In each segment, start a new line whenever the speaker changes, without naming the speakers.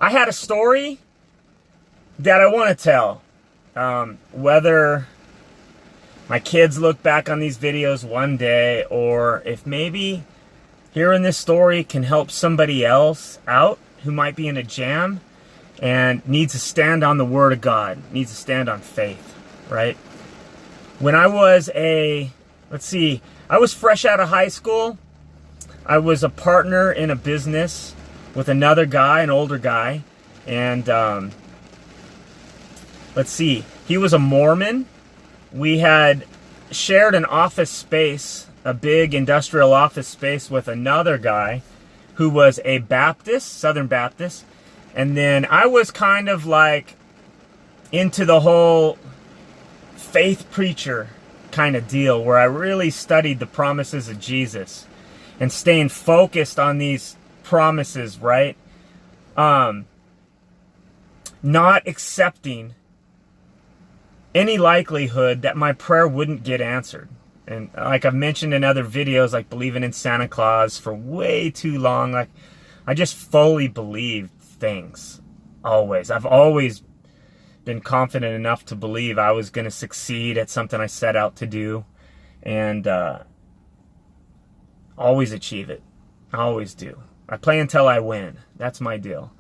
I had a story that I want to tell. Whether my kids look back on these videos one day, or if maybe hearing this story can help somebody else out who might be in a jam and needs to stand on the Word of God, needs to stand on faith, right? When I was I was fresh out of high school. I was a partner in a business with another guy, an older guy, and he was a Mormon. We had shared an office space, a big industrial office space, with another guy who was a Baptist, Southern Baptist. And then I was kind of like into the whole faith preacher kind of deal, where I really studied the promises of Jesus and staying focused on these promises, right? Not accepting any likelihood that my prayer wouldn't get answered. And like I've mentioned in other videos, like believing in Santa Claus for way too long, like I just fully believed things. Always. I've always been confident enough to believe I was going to succeed at something I set out to do, and always achieve it. I always do. I play until I win. That's my deal.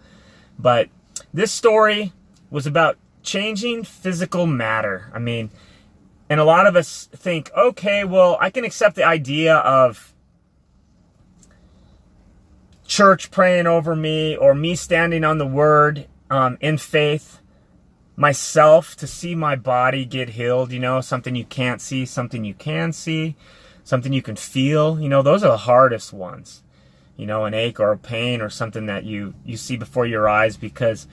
But this story was about changing physical matter. I mean, and a lot of us think, okay, well, I can accept the idea of church praying over me, or me standing on the Word in faith myself to see my body get healed, something you can't see, something you can see, something you can feel. Those are the hardest ones. An ache or a pain or something that you see before your eyes, because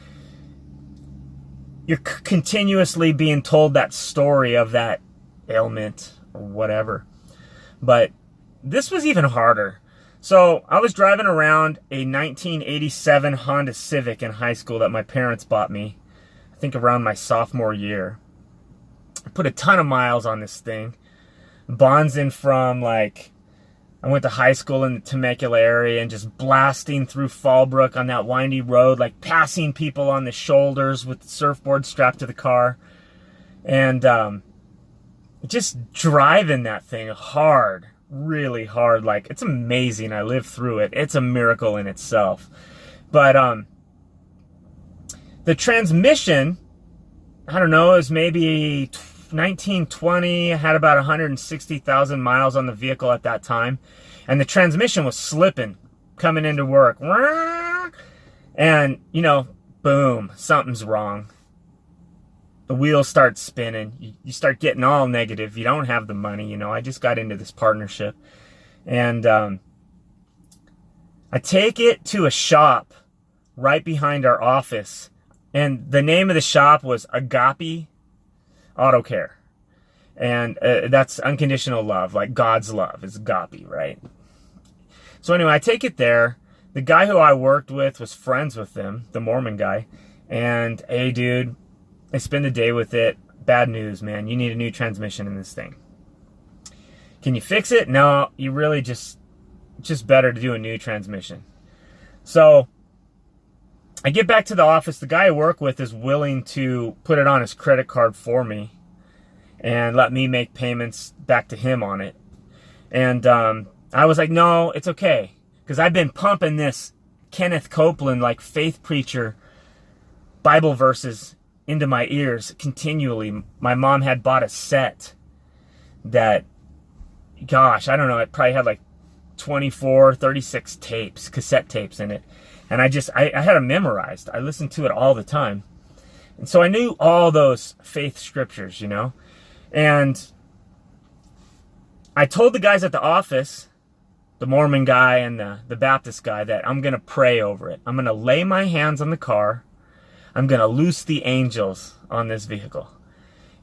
you're continuously being told that story of that ailment or whatever. But this was even harder. So I was driving around a 1987 Honda Civic in high school that my parents bought me, I think around my sophomore year. I put a ton of miles on this thing. Bonzing from I went to high school in the Temecula area, and just blasting through Fallbrook on that windy road, passing people on the shoulders with the surfboard strapped to the car. And just driving that thing hard, really hard. It's amazing I lived through it. It's a miracle in itself. But the transmission, I don't know, is maybe 1920. I had about 160,000 miles on the vehicle at that time, and the transmission was slipping coming into work. And boom, something's wrong. The wheels start spinning. You start getting all negative. You don't have the money. I just got into this partnership, and I take it to a shop right behind our office, and the name of the shop was Agape Auto Care. And that's unconditional love, like God's love is agape, right? So anyway, I take it there. The guy who I worked with was friends with them, the Mormon guy. And, hey, dude, I spend the day with it. Bad news, man. You need a new transmission in this thing. Can you fix it? No, you really just better to do a new transmission. So I get back to the office. The guy I work with is willing to put it on his credit card for me and let me make payments back to him on it. And I was like, no, it's okay. Because I've been pumping this Kenneth Copeland, faith preacher, Bible verses into my ears continually. My mom had bought a set that, gosh, I don't know, it probably had 24, 36 tapes, cassette tapes in it. And I had it memorized. I listened to it all the time. And so I knew all those faith scriptures, And I told the guys at the office, the Mormon guy and the Baptist guy, that I'm going to pray over it. I'm going to lay my hands on the car. I'm going to loose the angels on this vehicle.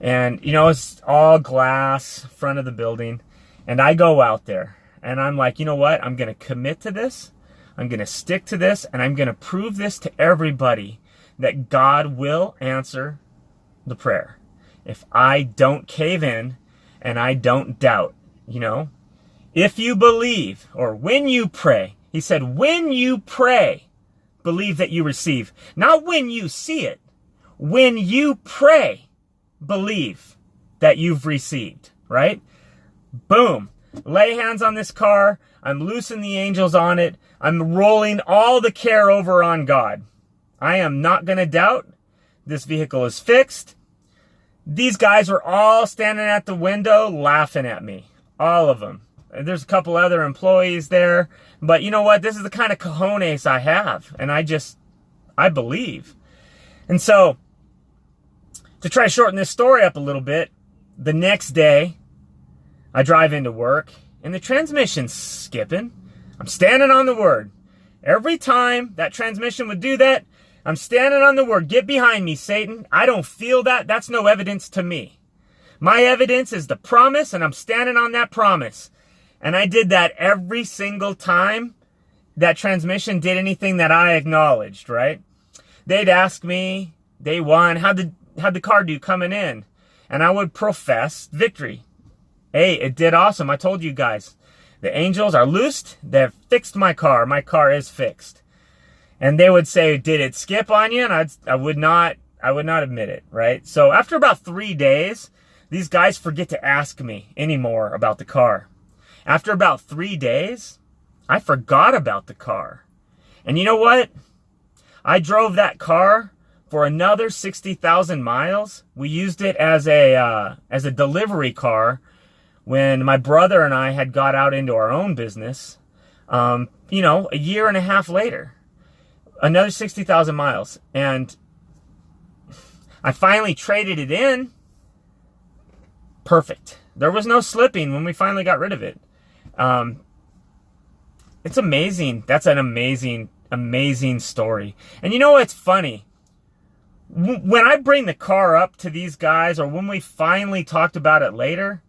And, it's all glass, front of the building. And I go out there, and I'm like, you know what? I'm going to commit to this. I'm going to stick to this, and I'm going to prove this to everybody that God will answer the prayer. If I don't cave in and I don't doubt, if you believe, or when you pray, he said, when you pray, believe that you receive. Not when you see it. When you pray, believe that you've received, right? Boom. Lay hands on this car. I'm loosing the angels on it. I'm rolling all the care over on God. I am not going to doubt. This vehicle is fixed. These guys were all standing at the window laughing at me. All of them. There's a couple other employees there. But you know what? This is the kind of cojones I have. And I believe. And so, to try to shorten this story up a little bit, the next day, I drive into work, and the transmission's skipping. I'm standing on the word. Every time that transmission would do that, I'm standing on the word. Get behind me, Satan. I don't feel that. That's no evidence to me. My evidence is the promise, and I'm standing on that promise. And I did that every single time that transmission did anything that I acknowledged, right? They'd ask me, day one, how'd the car do coming in? And I would profess victory. Hey, it did awesome. I told you guys. The angels are loosed. They've fixed my car. My car is fixed. And they would say, did it skip on you? And I would not admit it, right? So after about 3 days, these guys forget to ask me anymore about the car. After about 3 days, I forgot about the car. And you know what? I drove that car for another 60,000 miles. We used it as a delivery car when my brother and I had got out into our own business, a year and a half later. Another 60,000 miles. And I finally traded it in. Perfect. There was no slipping when we finally got rid of it. It's amazing. That's an amazing, amazing story. And you know what's funny? When I bring the car up to these guys, or when we finally talked about it later,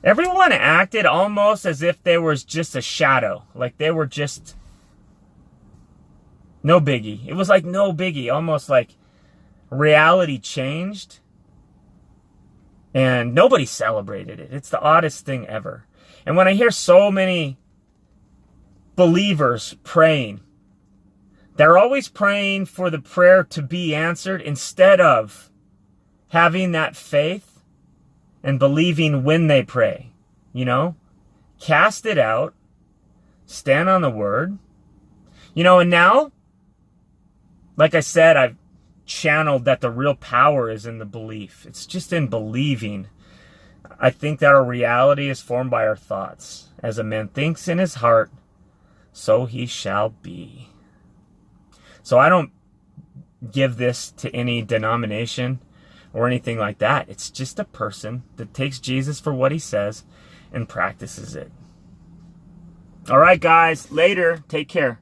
everyone acted almost as if there was just a shadow. Like they were just no biggie. It was like no biggie. Almost like reality changed. And nobody celebrated it. It's the oddest thing ever. And when I hear so many believers praying, they're always praying for the prayer to be answered instead of having that faith and believing when they pray. Cast it out, stand on the word. And now, like I said, I've channeled that the real power is in the belief. It's just in believing. I think that our reality is formed by our thoughts. As a man thinks in his heart, so he shall be. So I don't give this to any denomination or anything like that. It's just a person that takes Jesus for what he says and practices it. All right, guys. Later. Take care.